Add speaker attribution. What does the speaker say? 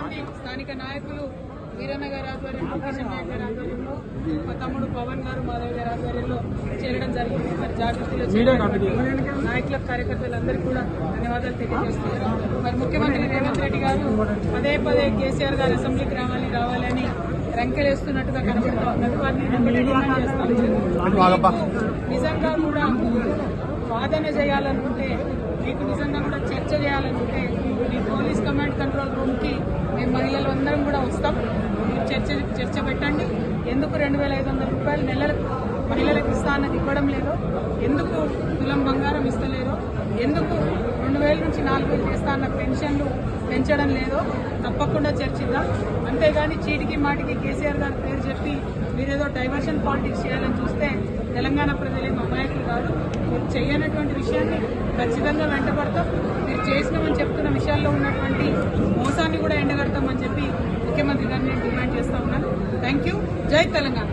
Speaker 1: మంది స్థానిక నాయకులు వీరన్న గారి ఆధ్వర్యంలో, కిషన్ నాయక్ గారి ఆధ్వర్యంలో, మా తమ్ముడు పవన్ గారు, మాధవ్ గారి ఆధ్వర్యంలో చేరడం జరిగింది. మరి జాగృతిలో నాయకులకు, కార్యకర్తలందరికీ కూడా ధన్యవాదాలు తెలియజేస్తున్నారు. మరి ముఖ్యమంత్రి రేవంత్ రెడ్డి గారు పదే పదే కేసీఆర్ గారు అసెంబ్లీకి రావాలని రంకెలేస్తున్నట్టుగా కనబడుతూ ఉన్నది. వారిని డిమాండ్ చేస్తాను. నిజంగా కూడా వాదన చేయాలనుకుంటే, మీకు నిజంగా కూడా చర్చ చేయాలనుకుంటే మీ పోలీస్ కమాండ్ కంట్రోల్ రూమ్కి మేము మహిళలు అందరం కూడా వస్తాం. మీరు చర్చ పెట్టండి. ఎందుకు 2,500 రూపాయలు నెలలకు మహిళలకు ఇస్తానని ఇవ్వడం లేదు, ఎందుకు తులం బంగారం ఇస్తలేరో, ఎందుకు 2,000 నుంచి 4,000 చేస్తా అన్న పెన్షన్లు పెంచడం లేదో తప్పకుండా చర్చిద్దాం. అంతేగాని చీటికి మాటికి కేసీఆర్ గారి పేరు చెప్పి మీరేదో డైవర్షన్ పాలిటిక్స్ చేయాలని చూస్తే తెలంగాణ ప్రజలేమో అమాయకులు కాదు. మీరు చేయనటువంటి విషయాన్ని ఖచ్చితంగా వెంటబడతాం. మీరు చేసినామని చెప్తున్న విషయాల్లో ఉన్నటువంటి మోసాన్ని కూడా ఎండగడతామని చెప్పి ముఖ్యమంత్రి గారిని నేను డిమాండ్ చేస్తా ఉన్నాను. Thank you. జై తెలంగాణ.